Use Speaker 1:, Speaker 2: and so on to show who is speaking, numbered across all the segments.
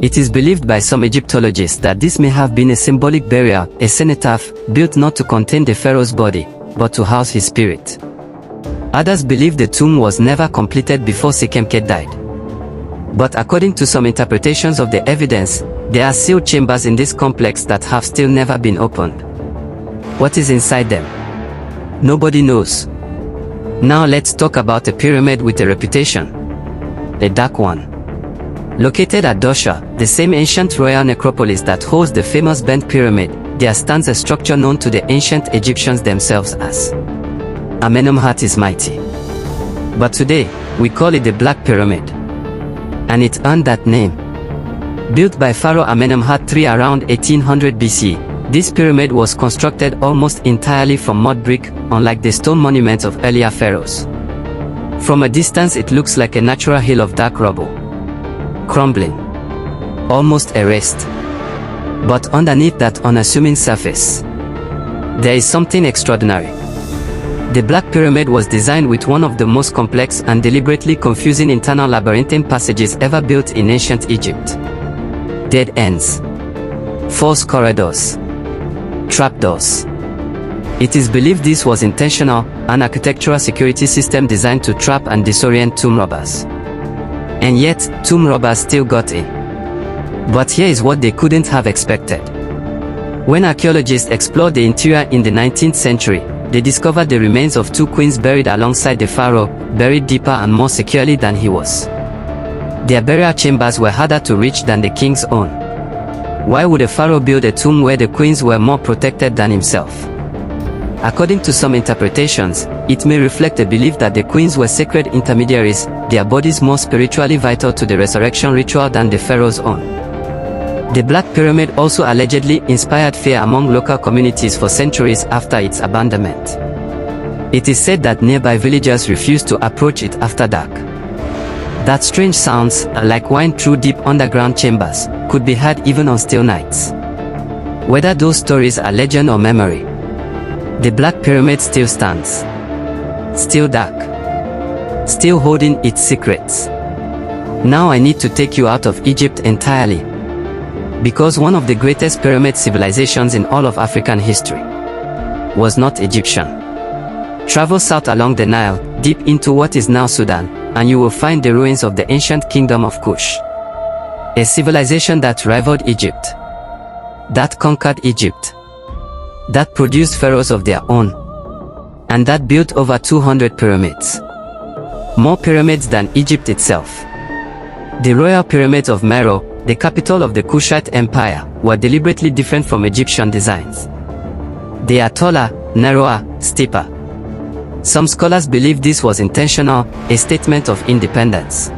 Speaker 1: It is believed by some Egyptologists that this may have been a symbolic burial, a cenotaph, built not to contain the pharaoh's body, but to house his spirit. Others believe the tomb was never completed before Sekhemkhet died. But according to some interpretations of the evidence, there are sealed chambers in this complex that have still never been opened. What is inside them? Nobody knows. Now let's talk about a pyramid with a reputation. The Dark One. Located at Dosha, the same ancient royal necropolis that holds the famous Bent Pyramid, there stands a structure known to the ancient Egyptians themselves as Amenemhat is mighty. But today, we call it the Black Pyramid. And it earned that name. Built by Pharaoh Amenemhat III around 1800 BC, this pyramid was constructed almost entirely from mud brick, unlike the stone monuments of earlier pharaohs. From a distance it looks like a natural hill of dark rubble. Crumbling. Almost erased. But underneath that unassuming surface, there is something extraordinary. The Black Pyramid was designed with one of the most complex and deliberately confusing internal labyrinthine passages ever built in ancient Egypt. Dead ends. False corridors. Trapdoors. It is believed this was intentional, an architectural security system designed to trap and disorient tomb robbers. And yet, tomb robbers still got in. But here is what they couldn't have expected. When archaeologists explored the interior in the 19th century, they discovered the remains of two queens buried alongside the pharaoh, buried deeper and more securely than he was. Their burial chambers were harder to reach than the king's own. Why would a pharaoh build a tomb where the queens were more protected than himself? According to some interpretations, it may reflect a belief that the queens were sacred intermediaries, their bodies more spiritually vital to the resurrection ritual than the pharaoh's own. The Black Pyramid also allegedly inspired fear among local communities for centuries after its abandonment. It is said that nearby villagers refused to approach it after dark. That strange sounds, like wind through deep underground chambers, could be heard even on still nights. Whether those stories are legend or memory, the Black Pyramid still stands. Still dark. Still holding its secrets. Now I need to take you out of Egypt entirely. Because one of the greatest pyramid civilizations in all of African history was not Egyptian. Travel south along the Nile, deep into what is now Sudan, and you will find the ruins of the ancient kingdom of Kush. A civilization that rivaled Egypt. That conquered Egypt. That produced pharaohs of their own. And that built over 200 pyramids. More pyramids than Egypt itself. The royal pyramids of Meroe, the capital of the Kushite Empire, were deliberately different from Egyptian designs. They are taller, narrower, steeper. Some scholars believe this was intentional, a statement of independence.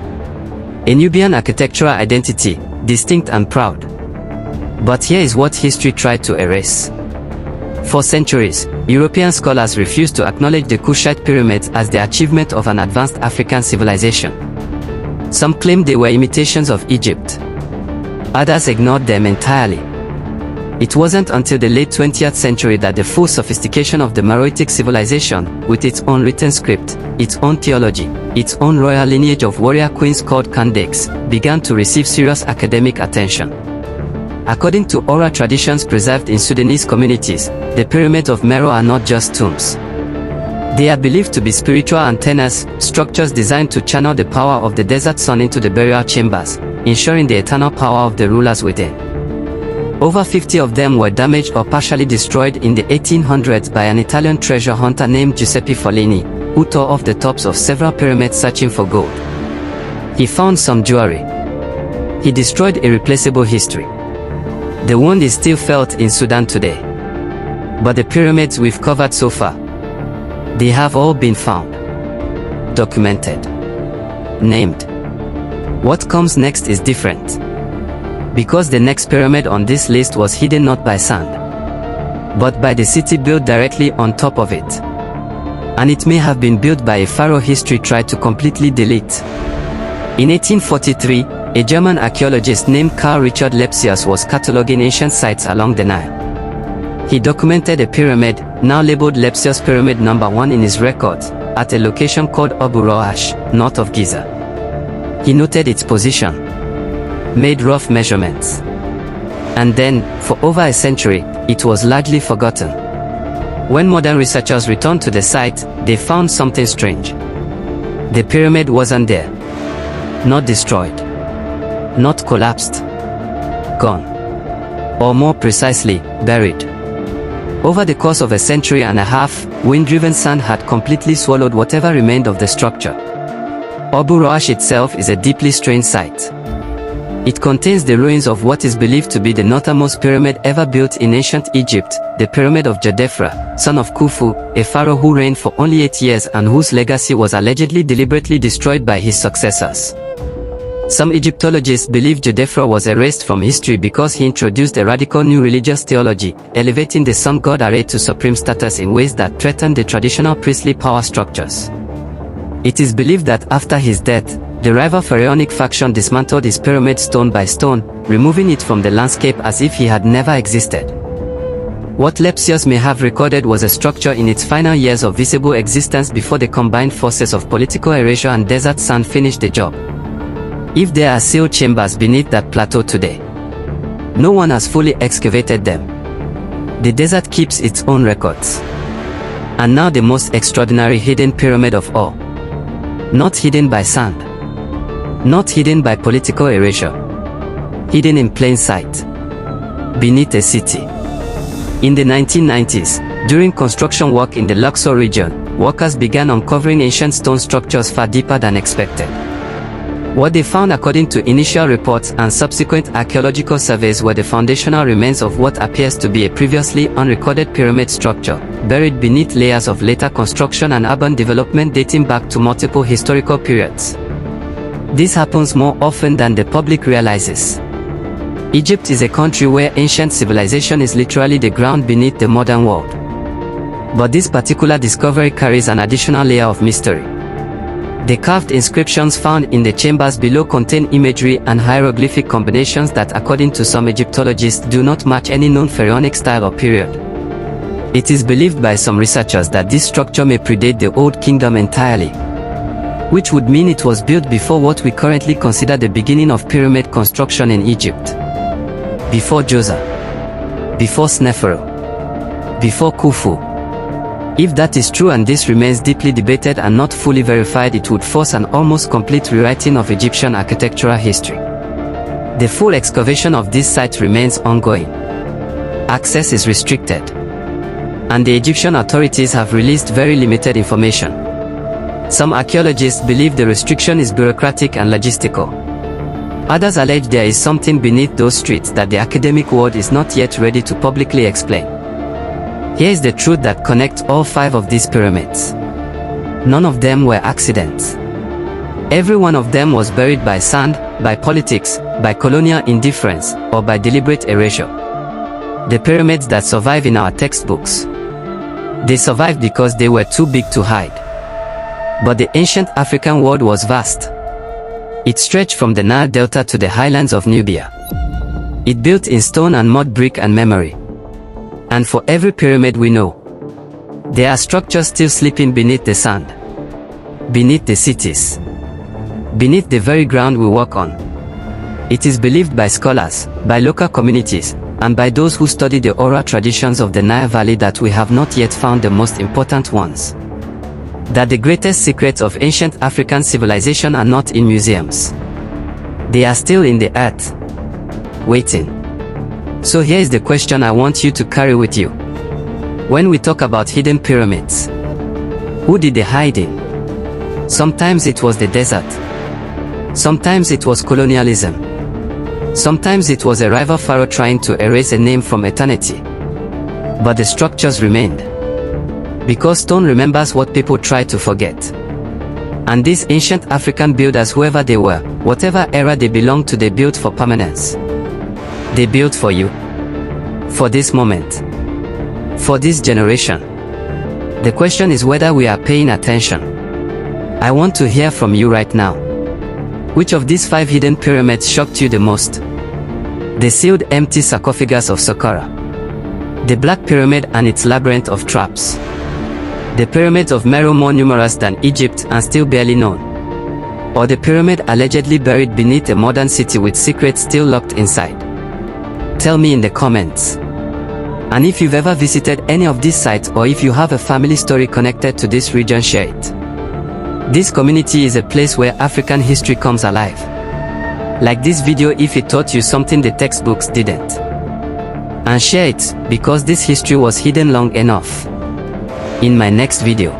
Speaker 1: A Nubian architectural identity, distinct and proud. But here is what history tried to erase. For centuries, European scholars refused to acknowledge the Kushite pyramids as the achievement of an advanced African civilization. Some claimed they were imitations of Egypt. Others ignored them entirely. It wasn't until the late 20th century that the full sophistication of the Meroitic civilization, with its own written script, its own theology, its own royal lineage of warrior queens called Kandaks, began to receive serious academic attention. According to oral traditions preserved in Sudanese communities, the pyramids of Meroe are not just tombs. They are believed to be spiritual antennas, structures designed to channel the power of the desert sun into the burial chambers, ensuring the eternal power of the rulers within. Over 50 of them were damaged or partially destroyed in the 1800s by an Italian treasure hunter named Giuseppe Follini, who tore off the tops of several pyramids searching for gold. He found some jewelry. He destroyed irreplaceable history. The wound is still felt in Sudan today. But the pyramids we've covered so far, they have all been found, documented, named. What comes next is different. Because the next pyramid on this list was hidden not by sand, but by the city built directly on top of it. And it may have been built by a pharaoh history tried to completely delete. In 1843, a German archaeologist named Carl Richard Lepsius was cataloging ancient sites along the Nile. He documented a pyramid, now labeled Lepsius Pyramid No. 1 in his records, at a location called Abu Roash, north of Giza. He noted its position. made rough measurements. And then, for over a century, it was largely forgotten. When modern researchers returned to the site, they found something strange. The pyramid wasn't there. Not destroyed. Not collapsed. Gone. Or more precisely, buried. Over the course of a century and a half, wind-driven sand had completely swallowed whatever remained of the structure. Abu Roash itself is a deeply strange site. It contains the ruins of what is believed to be the northernmost pyramid ever built in ancient Egypt, the Pyramid of Djedefre, son of Khufu, a pharaoh who reigned for only 8 years and whose legacy was allegedly deliberately destroyed by his successors. Some Egyptologists believe Djedefre was erased from history because he introduced a radical new religious theology, elevating the sun god Are to supreme status in ways that threatened the traditional priestly power structures. It is believed that after his death, the rival pharaonic faction dismantled his pyramid stone by stone, removing it from the landscape as if he had never existed. What Lepsius may have recorded was a structure in its final years of visible existence before the combined forces of political erasure and desert sand finished the job. If there are sealed chambers beneath that plateau today, no one has fully excavated them. The desert keeps its own records. And now the most extraordinary hidden pyramid of all. Not hidden by sand. Not hidden by political erasure. Hidden in plain sight. Beneath a city. In the 1990s, during construction work in the Luxor region, workers began uncovering ancient stone structures far deeper than expected. What they found, according to initial reports and subsequent archaeological surveys, were the foundational remains of what appears to be a previously unrecorded pyramid structure, buried beneath layers of later construction and urban development dating back to multiple historical periods. This happens more often than the public realizes. Egypt is a country where ancient civilization is literally the ground beneath the modern world. But this particular discovery carries an additional layer of mystery. The carved inscriptions found in the chambers below contain imagery and hieroglyphic combinations that, according to some Egyptologists, do not match any known pharaonic style or period. It is believed by some researchers that this structure may predate the Old Kingdom entirely, which would mean it was built before what we currently consider the beginning of pyramid construction in Egypt. Before Giza. Before Sneferu. Before Khufu. If that is true, and this remains deeply debated and not fully verified, it would force an almost complete rewriting of Egyptian architectural history. The full excavation of this site remains ongoing. Access is restricted. And the Egyptian authorities have released very limited information. Some archaeologists believe the restriction is bureaucratic and logistical. Others allege there is something beneath those streets that the academic world is not yet ready to publicly explain. Here is the truth that connects all 5 of these pyramids. None of them were accidents. Every one of them was buried by sand, by politics, by colonial indifference, or by deliberate erasure. The pyramids that survive in our textbooks. They survived because they were too big to hide. But the ancient African world was vast. It stretched from the Nile Delta to the highlands of Nubia. It built in stone and mud, brick and memory. And for every pyramid we know, there are structures still sleeping beneath the sand, beneath the cities, beneath the very ground we walk on. It is believed by scholars, by local communities, and by those who study the oral traditions of the Nile Valley that we have not yet found the most important ones. That the greatest secrets of ancient African civilization are not in museums. They are still in the earth, waiting. So here is the question I want you to carry with you. When we talk about hidden pyramids, who did they hide in? Sometimes it was the desert. Sometimes it was colonialism. Sometimes it was a rival pharaoh trying to erase a name from eternity. But the structures remained. Because stone remembers what people try to forget. And these ancient African builders, whoever they were, whatever era they belonged to, they built for permanence. They built for you. For this moment. For this generation. The question is whether we are paying attention. I want to hear from you right now. Which of these 5 hidden pyramids shocked you the most? The sealed empty sarcophagus of Saqqara. The Black Pyramid and its labyrinth of traps. The pyramids of Meroe, more numerous than Egypt and still barely known. Or the pyramid allegedly buried beneath a modern city with secrets still locked inside? Tell me in the comments. And if you've ever visited any of these sites, or if you have a family story connected to this region, share it. This community is a place where African history comes alive. Like this video if it taught you something the textbooks didn't. And share it, because this history was hidden long enough. In my next video,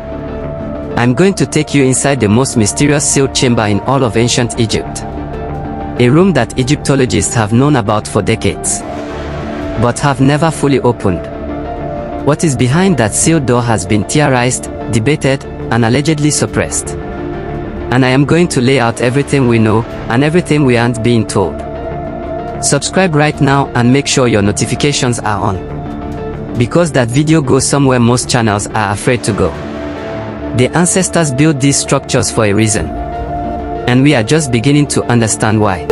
Speaker 1: I'm going to take you inside the most mysterious sealed chamber in all of ancient Egypt. A room that Egyptologists have known about for decades, but have never fully opened. What is behind that sealed door has been theorized, debated, and allegedly suppressed. And I am going to lay out everything we know, and everything we aren't being told. Subscribe right now and make sure your notifications are on. Because that video goes somewhere most channels are afraid to go. The ancestors built these structures for a reason. And we are just beginning to understand why.